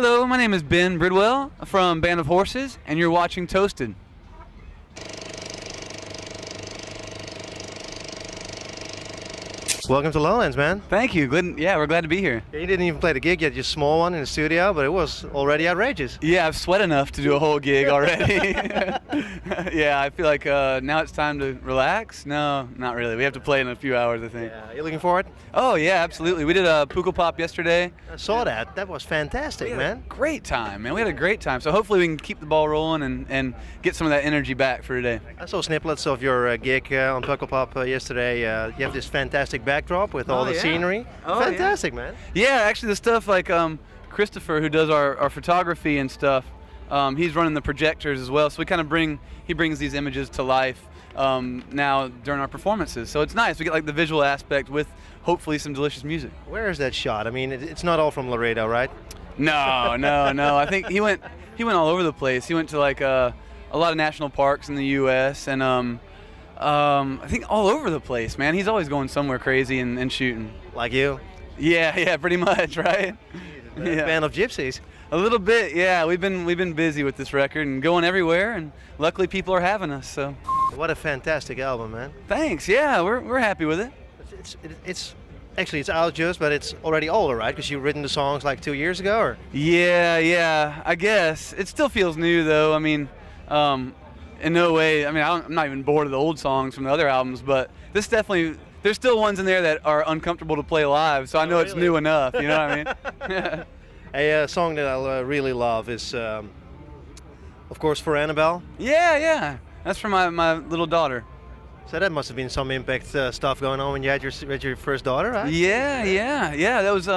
Hello, my name is Ben Bridwell from Band of Horses, and you're watching Toasted. Welcome to Lowlands, man. Thank you. We're glad to be here. You didn't even play the gig yet, just a small one in the studio, but it was already outrageous. Yeah, I've sweat enough to do a whole gig already. Yeah, I feel like now it's time to relax. No, not really. We have to play in a few hours, I think. Yeah, you looking forward? Oh, yeah, absolutely. We did a Pukkel Pop yesterday. I saw that. That was fantastic, man. Great time, man. We had a great time. So hopefully we can keep the ball rolling and get some of that energy back for today. I saw snippets of your gig on Puckle Pop yesterday. You have this fantastic backdrop with all the scenery. Oh, fantastic, man. Yeah, actually the stuff like Christopher, who does our photography and stuff, he's running the projectors as well. So we kind of he brings these images to life now during our performances. So it's nice. We get like the visual aspect with hopefully some delicious music. Where is that shot? I mean, it's not all from Laredo, right? No. I think he went all over the place. He went to like a lot of national parks in the U.S. and I think all over the place, man. He's always going somewhere crazy and shooting. Like you? Yeah, pretty much, right? Yeah. Band of gypsies. A little bit, yeah. We've been busy with this record and going everywhere, and luckily people are having us. So. What a fantastic album, man. Thanks. Yeah, we're happy with it. It's actually it's out just, but it's already older, right? Because you've written the songs like 2 years ago, or? Yeah. I guess it still feels new, though. I mean, in no way. I mean, I'm not even bored of the old songs from the other albums, but this definitely. There's still ones in there that are uncomfortable to play live, so I know it's new enough. You know what I mean? A song that I really love is, of course, For Annabelle. Yeah. That's for my little daughter. So that must have been some impact stuff going on when you had your first daughter, right? Yeah. That was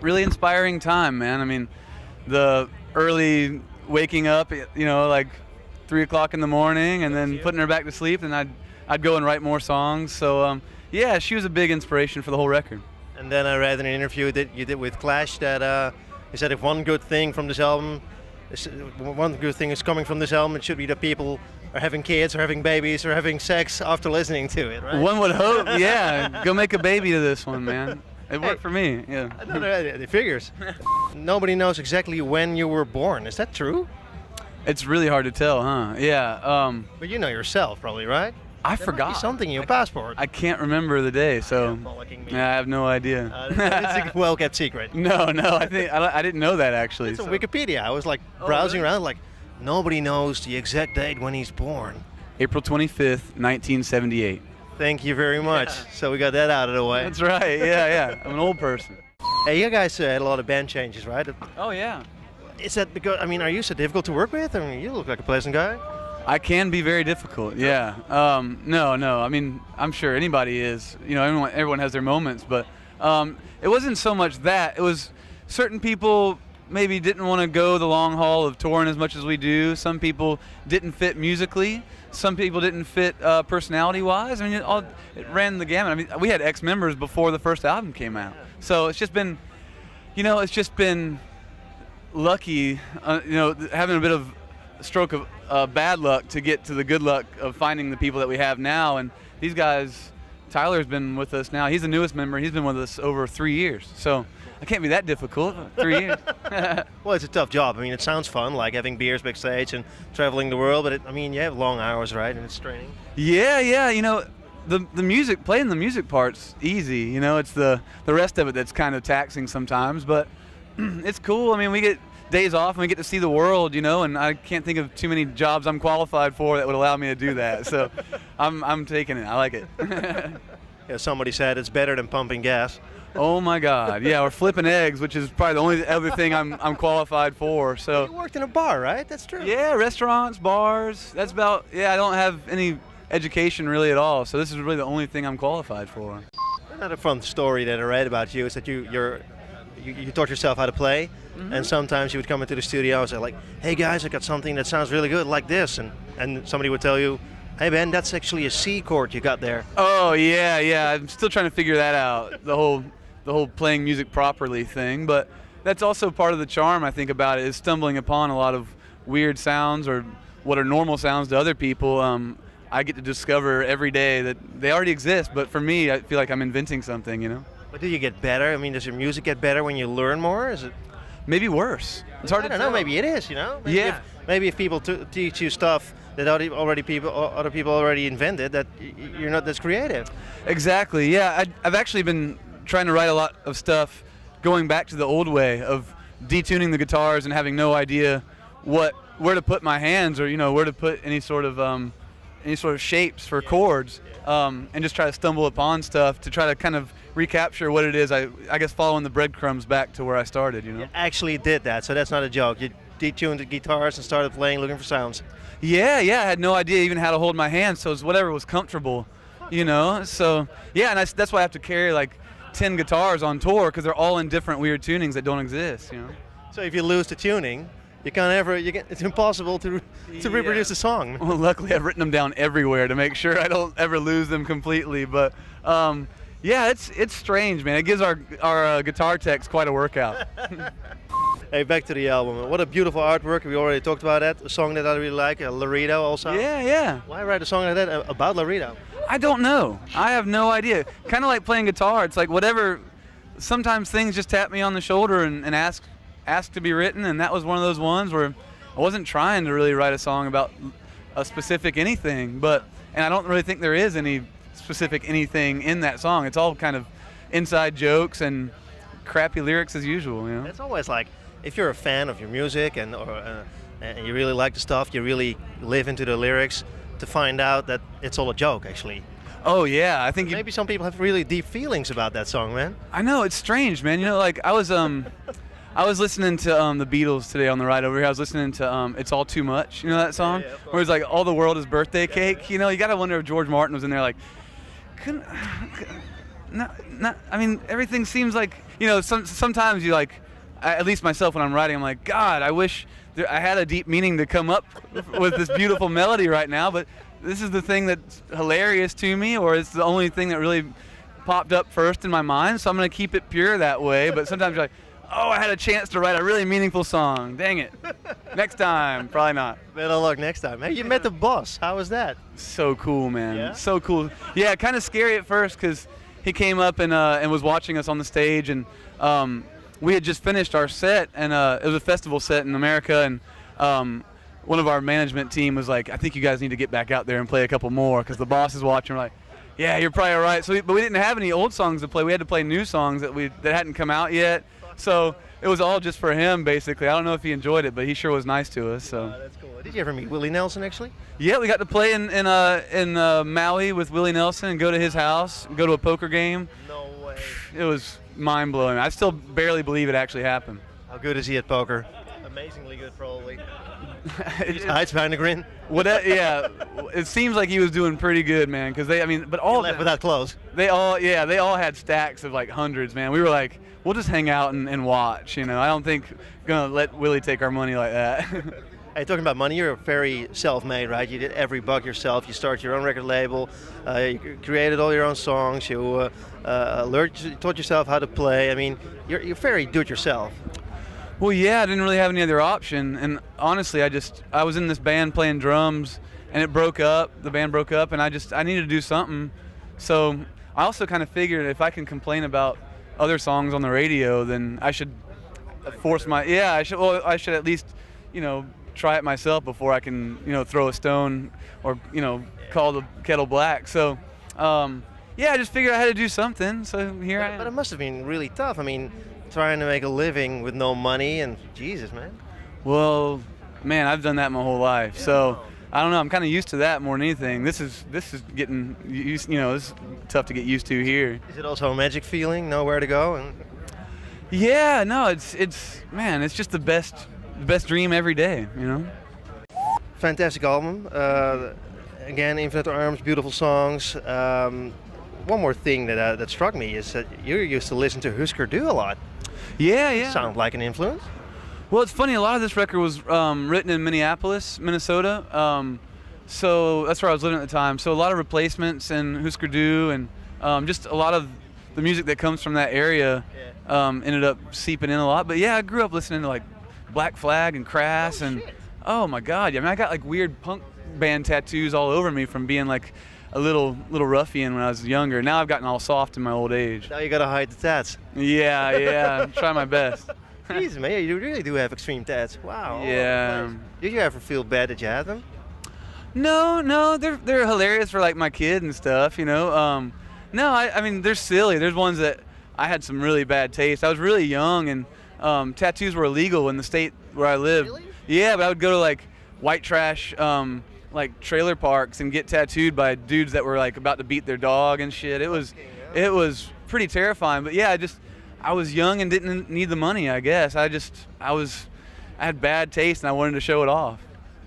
really inspiring time, man. I mean, the early waking up, like 3 o'clock in the morning, and then putting her back to sleep, and I'd go and write more songs. So yeah, she was a big inspiration for the whole record. And then I read in an interview that you did with Clash that you said if one good thing from this album, one good thing is coming from this album, it should be that people are having kids or having babies or having sex after listening to it, right? One would hope, yeah. Go make a baby to this one, man. It worked for me, yeah. The figures. Nobody knows exactly when you were born. Is that true? It's really hard to tell, huh? Yeah. But you know yourself, probably, right? I There forgot. might be something in your passport. I can't remember the day, so I have no idea. It's a well-kept secret. No, I think I didn't know that actually. It's on Wikipedia. I was like browsing around, like nobody knows the exact date when he's born. April 25th, 1978. Thank you very much. Yeah. So we got that out of the way. That's right. Yeah. I'm an old person. Hey, you guys had a lot of band changes, right? Oh yeah. Is that because? I mean, are you so difficult to work with? I mean, you look like a pleasant guy. I can be very difficult, yeah. No. I mean, I'm sure anybody is. Everyone has their moments, but it wasn't so much that. It was certain people maybe didn't want to go the long haul of touring as much as we do. Some people didn't fit musically. Some people didn't fit personality-wise. I mean, it ran the gamut. I mean, we had ex-members before the first album came out. So it's just been, lucky, having a bit of stroke of bad luck to get to the good luck of finding the people that we have now. And these guys, Tyler's been with us now. He's the newest member. He's been with us over 3 years. So I can't be that difficult. 3 years. Well, it's a tough job. I mean, it sounds fun, like having beers backstage and traveling the world. But you have long hours, right? And it's training. Yeah. The music, playing the music part's easy. It's the rest of it that's kind of taxing sometimes. But it's cool. I mean, we get days off and we get to see the world, and I can't think of too many jobs I'm qualified for that would allow me to do that. So I'm taking it. I like it. Yeah, somebody said it's better than pumping gas. Oh my God. Yeah, or flipping eggs, which is probably the only other thing I'm qualified for. So you worked in a bar, right? That's true. Yeah, restaurants, bars. That's about. Yeah, I don't have any education really at all. So this is really the only thing I'm qualified for. Another fun story that I read about you is that you taught yourself how to play. Mm-hmm. And sometimes you would come into the studio and say like, hey guys, I got something that sounds really good like this. And somebody would tell you, hey Ben, that's actually a C chord you got there. Oh yeah. I'm still trying to figure that out. The whole playing music properly thing. But that's also part of the charm, I think, about it, is stumbling upon a lot of weird sounds or what are normal sounds to other people. I get to discover every day that they already exist, but for me, I feel like I'm inventing something, But do you get better? I mean, does your music get better when you learn more? Is it? maybe worse. It's hard I to don't tell. know. Maybe it is. You know. Maybe Yeah. maybe if people teach you stuff that other people already invented, that you're not as creative. Exactly. Yeah, I've actually been trying to write a lot of stuff going back to the old way of detuning the guitars and having no idea where to put my hands, or where to put any sort of shapes for chords, and just try to stumble upon stuff to try to kind of recapture what it is. I guess following the breadcrumbs back to where I started. You actually did that, so that's not a joke. You detuned the guitars and started playing, looking for sounds. Yeah, I had no idea even how to hold my hands, so it was whatever was comfortable, So yeah, and that's why I have to carry like 10 guitars on tour, because they're all in different weird tunings that don't exist. So if you lose the tuning, it's impossible to reproduce a song. Well, luckily I've written them down everywhere to make sure I don't ever lose them completely. But yeah, it's strange, man. It gives our guitar techs quite a workout. Hey, back to the album. What a beautiful artwork. We already talked about that. A song that I really like, Laredo also. Yeah. Why write a song like that about Laredo? I don't know. I have no idea. Kind of like playing guitar. It's like whatever. Sometimes things just tap me on the shoulder and ask to be written, and that was one of those ones where I wasn't trying to really write a song about a specific anything, and I don't really think there is any specific anything in that song. It's all kind of inside jokes and crappy lyrics as usual. It's always like, if you're a fan of your music and you really like the stuff, you really live into the lyrics, to find out that it's all a joke, actually. Oh yeah, I think maybe some people have really deep feelings about that song, man. I know, it's strange, man. Like I was listening to the Beatles today on the ride over here. I was listening to "It's All Too Much." You know that song, where it's like all the world is birthday cake. You gotta wonder if George Martin was in there, like, I mean, everything seems like sometimes you like. At least myself, when I'm writing, I'm like, God, I wish I had a deep meaning to come up with this beautiful melody right now, but this is the thing that's hilarious to me, or it's the only thing that really popped up first in my mind, so I'm going to keep it pure that way. But sometimes you're like, oh, I had a chance to write a really meaningful song. Dang it. Next time. Probably not. Better luck next time. Hey, you met the boss. How was that? So cool, man. Yeah? So cool. Yeah, kind of scary at first, because he came up and was watching us on the stage, and we had just finished our set, and it was a festival set in America, and one of our management team was like, I think you guys need to get back out there and play a couple more, because the boss is watching. We're like, yeah, you're probably right. But we didn't have any old songs to play. We had to play new songs that hadn't come out yet. So it was all just for him, basically. I don't know if he enjoyed it, but he sure was nice to us. So that's cool. Did you ever meet Willie Nelson, actually? Yeah, we got to play in Maui with Willie Nelson and go to his house, go to a poker game. No way. It was mind-blowing. I still barely believe it actually happened. How good is he at poker? Amazingly good, probably. He just hides behind the grin. Yeah, it seems like he was doing pretty good, man. Because but all left without clothes. They all had stacks of like hundreds, man. We were like, we'll just hang out and watch. I don't think we're gonna let Willie take our money like that. Hey, talking about money, you're very self-made, right? You did every buck yourself. You started your own record label. You created all your own songs. You taught yourself how to play. I mean, you're very do-it-yourself. Well, yeah, I didn't really have any other option. And honestly, I was in this band playing drums, and it broke up. The band broke up, and I needed to do something. So I also kind of figured if I can complain about other songs on the radio, then I should I should at least, try it myself before I can, throw a stone or, call the kettle black. So, yeah, I just figured I had to do something. So here I am. But it must have been really tough. I mean, trying to make a living with no money, and Jesus, man. Well, man, I've done that my whole life. So I don't know. I'm kind of used to that more than anything. This is getting used. This is tough to get used to here. Is it also a magic feeling? Know where to go? Yeah, no, it's just the best dream every day, Fantastic album. Again, Infinite Arms, beautiful songs. One more thing that struck me is that you used to listen to Hüsker Dü a lot. Yeah. Sound like an influence? Well, it's funny. A lot of this record was written in Minneapolis, Minnesota. So that's where I was living at the time. So a lot of replacements and Hüsker Dü and just a lot of the music that comes from that area ended up seeping in a lot. But yeah, I grew up listening to like Black Flag and Crass oh my God. Yeah, I mean, I got like weird punk band tattoos all over me from being like a little ruffian when I was younger. Now I've gotten all soft in my old age. Now you gotta hide the tats. Yeah. Try my best. Jeez, man, you really do have extreme tats. Wow. Yeah. Did you ever feel bad that you had them? No, they're hilarious for like my kid and stuff, you know. No, I mean they're silly. There's ones that I had some really bad taste. I was really young, and tattoos were illegal in the state where I lived. Really? Yeah, but I would go to like white trash, like trailer parks and get tattooed by dudes that were like about to beat their dog and shit. It was pretty terrifying. But yeah, I was young and didn't need the money. I guess I had bad taste and I wanted to show it off.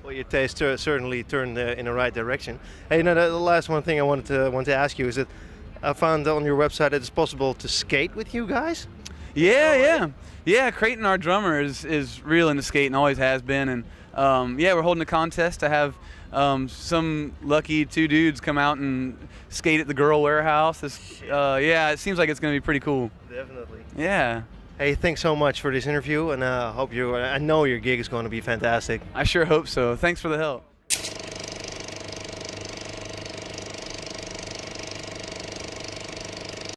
Well, your taste certainly turned in the right direction. Hey, the last one thing I want to ask you is that I found on your website that it's possible to skate with you guys. Yeah. Creighton, our drummer, is real into skating, always has been, and yeah, we're holding a contest to have some lucky 2 dudes come out and skate at the Girl Warehouse. Yeah, it seems like it's going to be pretty cool. Definitely. Yeah. Hey, thanks so much for this interview, and I know your gig is going to be fantastic. I sure hope so. Thanks for the help.